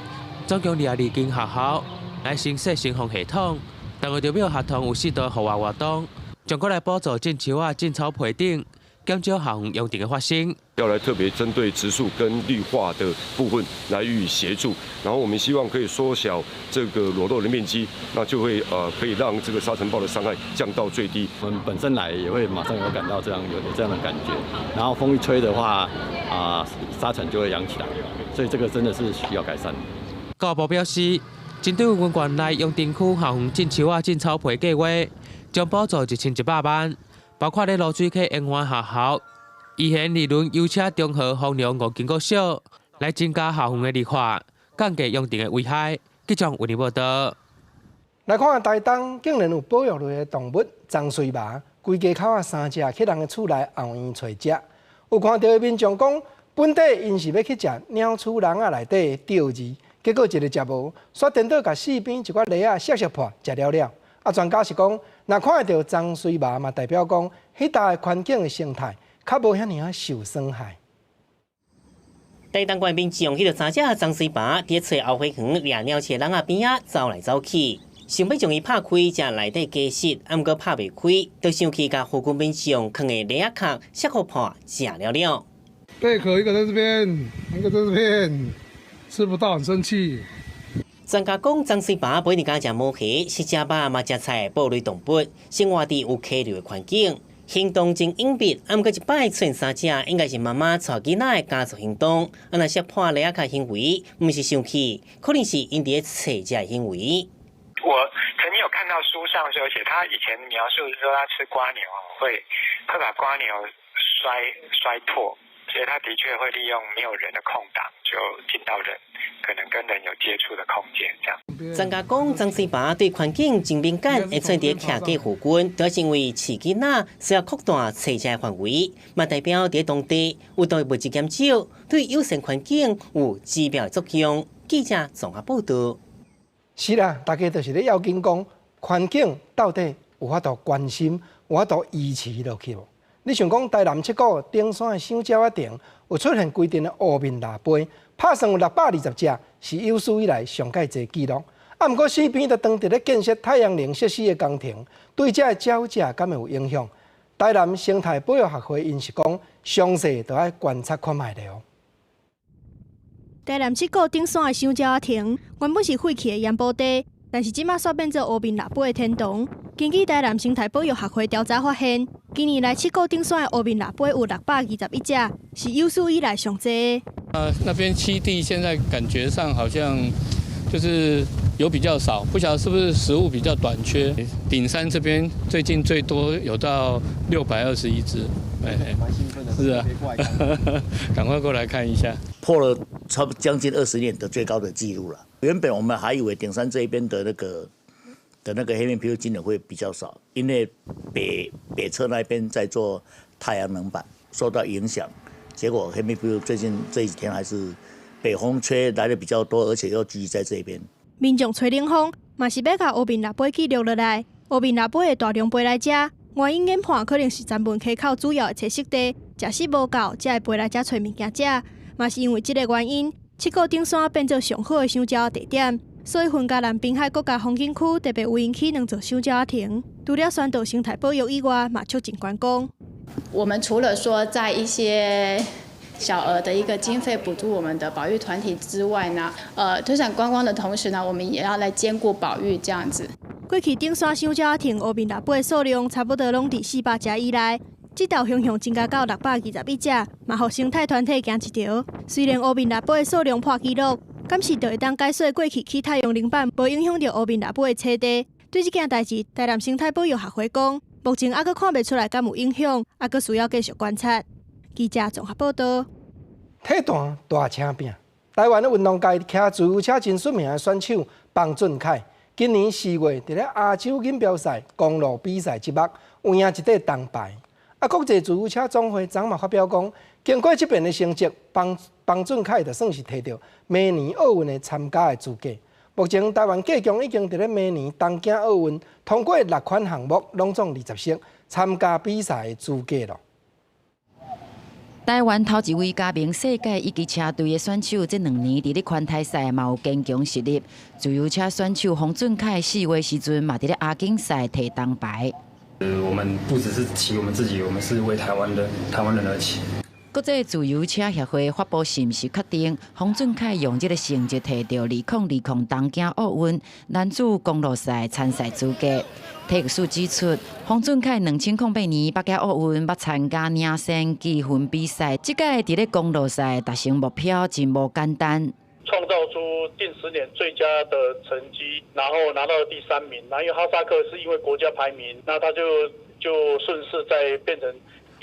总共22间学校来新设新风系统，但为着要学童有适当户外活动，将过来补助种树啊、种草培顶，减少校园用电的发生。要来特别针对植树跟绿化的部分来予以协助，然后我们希望可以缩小这个裸露的面积，那就会可以让这个沙尘暴的伤害降到最低。我们本身来也会马上有感到有这样的感觉，然后风一吹的话，沙尘就会扬起来，所以这个真的是需要改善。教育部表示，针对云县内用电区校园种树啊、种草培计划，将补助1100万，包括咧罗水溪樱花学校。宜贤二轮游车中和丰良5间国小，来增加校园的绿化，降低用电的危害。记者为你报道。来看台东竟然有保育类的动物棕水麻，规家口啊3只去人的厝内后院找食。有看到的民众讲，本地因是要去食鸟鼠笼啊内底钓鱼，结果一个食无，煞颠倒甲四边一寡螺啊削破食了了。专家是讲，若看到棕水麻嘛，代表讲迄带的环境的生态。较无遐尔受伤害。台东县民众迄个3只棕水麻伫找后花园掠鸟鼠笼仔边仔走来走去，想要将伊拍开，才内底加湿，毋过拍袂开，就想去甲附近民众放的螺仔壳削互破食了了。贝壳一个在这边，一个在这边，吃不到很生气。专家讲，棕水麻不一定敢食毛蟹，是食肉嘛食菜哺乳类动物，生活伫有溪流的环境。行动真隐蔽，毋过一摆出现3只，应该是妈妈带囡仔的家族行动。那些破螺仔行为，毋是生气，可能是因伫找食的行为。我曾经有看到书上说，而且他以前描述是说他吃瓜牛会把瓜牛摔破，所以他的确会利用没有人的空档就进到人可能跟人有接触的空间这样。专家讲，棕水麻对环境真敏感，会出现伫徛街附近，都是因为饲囡仔需要扩大找食的范围，嘛代表伫当地有对物质减少，对有限环境有治标的作用。记者综合报道。是啦，大家就是咧要紧讲，环境到底有法度关心，有法度维持落去无？你想讲台南7股顶山的香蕉仔店有出现规定的乌面腊杯，拍算有620只，是有史以来上界侪记录。毋过四边就当伫咧建设太阳能设施的工程，对这鸟只敢会有影响？台南生态保育学会因是讲，详细都要观察看卖了。台南7股顶山的香蕉仔亭原本是废弃的盐埔地，但是即马煞变做乌面腊杯的天堂。根据台南生态保育学会调查发现，今年来7股顶山的乌面腊杯有621只，是有史以来上侪。那边栖地现在感觉上好像就是有比较少，不晓得是不是食物比较短缺。顶山这边最近最多有到621只，蛮兴奋的，是啊，赶快过来看一下，破了差不多将近20年的最高的纪录了。原本我们还以为顶山这一边的那个黑面琵鹭今年会比较少，因为北侧那边在做太阳能板受到影响，结果黑面琵鹭最近这几天还是北风吹来的比较多，而且又聚集在这边。民众吹冷风，嘛是要甲乌面腊杯记录落来。乌面腊杯会大量飞来吃，原因研判可能是咱门溪口主要的栖息地，食食无够，才会飞来这找物件食。嘛是因为这个原因，七股顶山变做上好的赏鸟地点，所以云嘉南滨海国家风景区特别有引起2座赏鸟亭。除了宣导生态保育以外，嘛促进观光。我们除了说在一些小额的一个经费补助我们的保育团体之外呢，推展观光的同时呢，我们也要来兼顾保育这样子。过去顶山赏鸟亭乌面腊八的数量差不多拢伫400只以内，这道雄雄增加到621只，嘛互生态团体行一条。虽然乌面腊八的数量破纪录，敢是就会当解说过去起太阳能板无影响到乌面腊八的栖地。对这件代志，台南生态保育学会讲，目前还阁看袂出来敢有影响，还阁需要继续观察。记者综合报道。体坛大请拼，台湾的运动界骑自由车真出名的选手方俊凯，今年4月伫咧亚洲锦标赛公路比赛揭幕，有赢一块铜牌。国际自由车总会昨嘛发表讲，经过这边的成绩，方俊凯就算是摕到明年奥运的参加的资格。目前台湾计强已经伫咧明年东京奥运通过6款项目，拢总20项参加比赛的资格咯。台湾头一位加盟世界一级车队的选手，这2年伫咧环台赛嘛有坚强实力。自由车选手洪俊凯4月时阵嘛伫咧亚锦赛摕铜牌。我们不只是骑我们自己，我们是为台湾人而骑。国际自由车协会发布信息确定，洪俊凯用这个成绩摕到2020东京奥运男子公路赛参赛资格。体育署指出，洪俊凯2008年北京奥运捌参加领先积分比赛，这届伫咧公路赛达成目标真无简单。创造出近10年最佳的成绩，然后拿到了第3名。那因为哈萨克是因为国家排名，那他就顺势再变成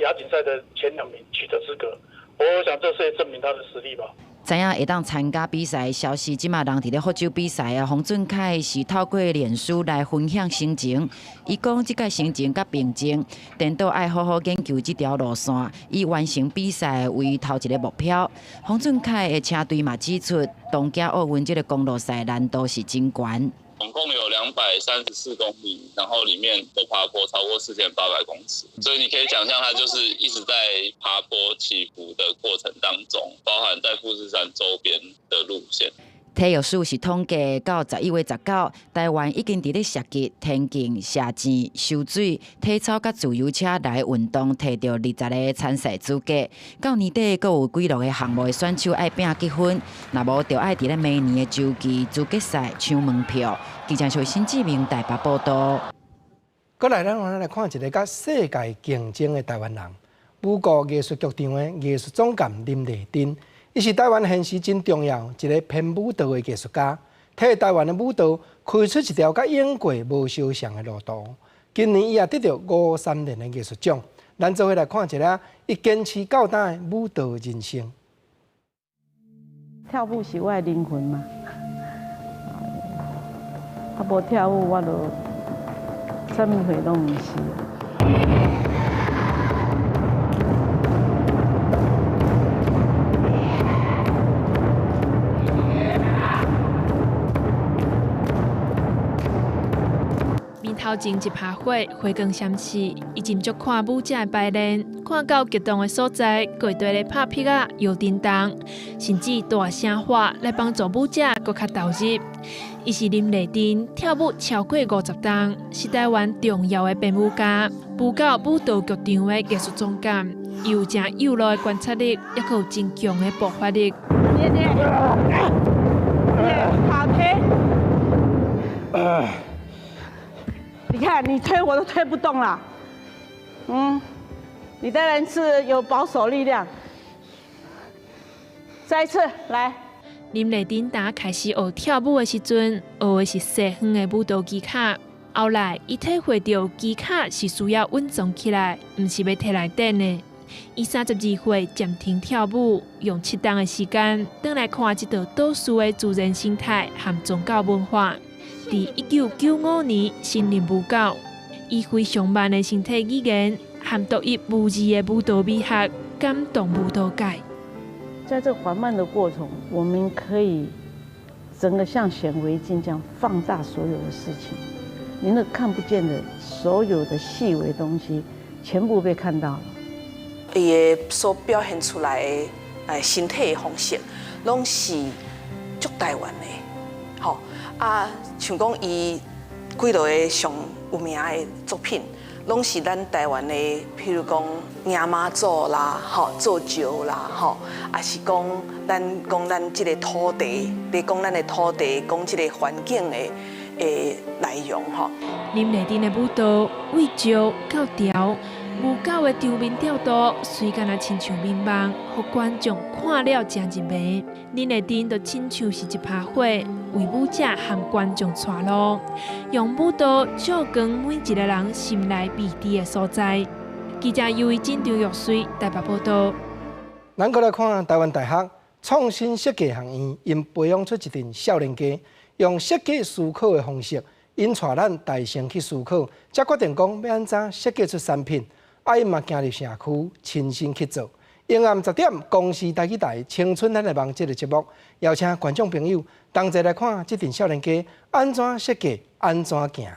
亚锦赛的前2名取得资格。我想这是也证明他的实力吧。知影会当参加比赛的消息，即马人伫咧福州比赛啊。洪俊凯是透过脸书来分享心情，伊讲即届行程甲并情，颠倒爱好好研究即条路线，以完成比赛为头一个目标。洪俊凯的车队嘛指出，东京奥运即个公路赛难度是真悬。总共有234公里，然后里面的爬坡超过4800公尺，所以你可以想象它就是一直在爬坡起伏的过程当中，包含在富士山周边的路线。体育署是统计到11月19，台湾已经伫咧射击、田径、射箭、游水、体操甲自由车来运动摕到20个参赛资格。到年底，阁有几6个项目的选手爱拼积分，若无就爱伫咧明年的秋季资格赛抢门票。记者小新志明台北报道。过来，咱来看一个甲世界竞争的台湾人，武国艺术剧场的艺术总监林丽珍。伊是台湾现时真重要一个偏舞蹈的艺术家，替台湾的舞蹈开出一条甲英国无相像的路途。今年伊也得到53年的艺术奖。咱做伙来看一下伊坚持到底的舞蹈人生。跳舞是我的灵魂嘛，无跳舞我就啥物货拢毋是。头前一拍火，火光闪烁，伊真足看舞者的排练，看到激动的所在，过对咧拍屁啊、摇叮当，甚至大声喊来帮助舞者搁较投入。伊是林丽珍，跳舞超过50档，是台湾重要的编舞家，舞蹈舞蹈剧场的艺术总监。伊有正有路的观察力，也有真强的爆发力。好推。你看，你推我都推不动了。你的人是有保守力量。再一次来。林丽珍打开始学跳舞的时阵，学的是细远的舞蹈技巧。后来，伊体会到技巧是需要稳重起来，毋是要摕来等的。伊32岁暂停跳舞，用7档的时间，回来看这道都市的自然生态和宗教文化。在1995年新任舞蹈，以非常慢的身体语言和独一无二的舞蹈美学，感动舞蹈界。在这缓慢的过程，我们可以整个像显微镜这样放大所有的事情，你那看不见的所有的细微东西，全部被看到了。也所表现出来的身体的方式，拢是足台湾的，吼像讲伊几落个上有名的作品，拢是咱台湾的，譬如讲赢妈祖啦，做石啦，也是讲咱即个土地，咧讲咱的土地，讲即个环境的内容吼。林丽珍的舞蹈为石到调，舞蹈的场面调度，虽敢若亲像民梦，互观众看了真入迷。林丽珍就亲像是一把火，为舞者和观众带路，用舞蹈照光每一个人心内未知的所在。记者由于进场玉水台北报道。咱过来看台湾大学创新设计学院，因培养出一群少年家，用设计思考的方式，因带咱大城去思考，才决定讲要安怎设计出产品。因嘛行入社区，亲身去做。永暗10点，公视台台青春咱的梦这个节目，邀请观众朋友同齐来看这群少年家安怎设计，安怎行。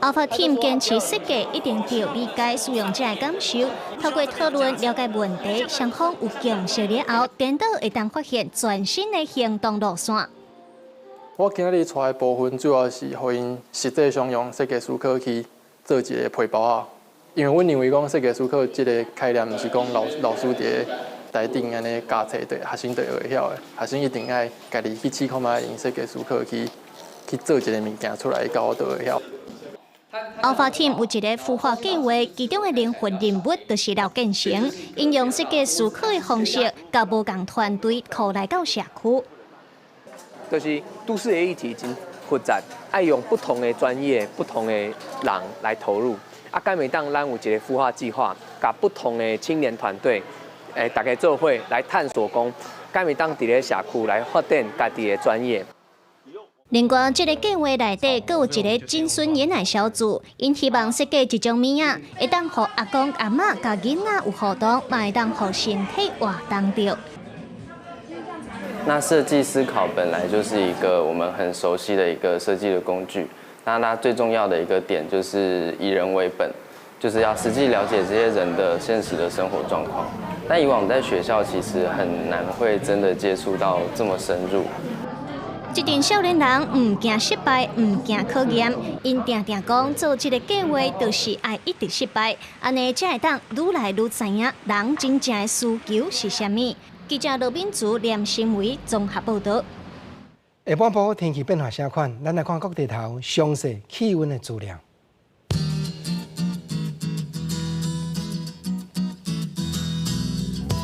Alpha Team 坚持设计一定要理解使用者的感受，透过讨论了解问题，双方有共识了后，颠倒会当发现全新的行动路线。我今日带的部分主要是互因实际上用设计思考去做一个皮包啊，因为阮认为讲设计思考这个概念，毋是讲老师伫台顶安尼教册对学生就会晓的，学生一定爱家己去试看卖用设计思考去做一个物件出来，到我就会晓。Alpha Team 有一个孵化计划，其中的灵魂人物就是廖建成，应用设计思考的方式，甲无共团队扩来到社区。就是都市的议题真复杂，爱用不同的专业、不同的人来投入。敢每当咱有一个孵化计划，甲不同的青年团队，大家做伙来探索讲，敢每当伫咧社区来发展家己的专业。另外，这个计划内底，阁有一个子孙演爱小组，因希望设计一种物仔，会当互阿公阿嬷甲囡仔有互动，嘛会当互身体活动着。那设计思考本来就是一个我们很熟悉的一个设计的工具，那它最重要的一个点就是以人为本，就是要实际了解这些人的现实的生活状况。但以往在学校其实很难会真的接触到这么深入。一群少年人唔惊失败，唔惊考验，因定定讲做这个计划，就是爱一直失败，安尼才会当愈来愈知影人真正的需求是啥物。记者罗敏珠、连新维综合报道。下半部天气变化啥款？咱来看各地头详细气温的资料。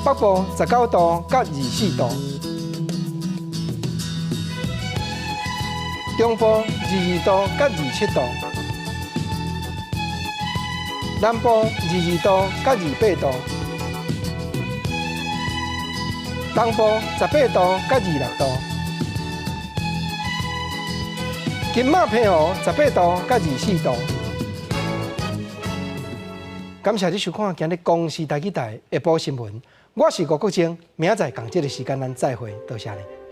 北部19度到24度。中部22度到27度，南部22度到28度，东部18度到26度，金马平湖18度到24度。感谢你收看今日公视台下晡新闻，我是吴国正，明仔载同这个时间咱再会，多谢你。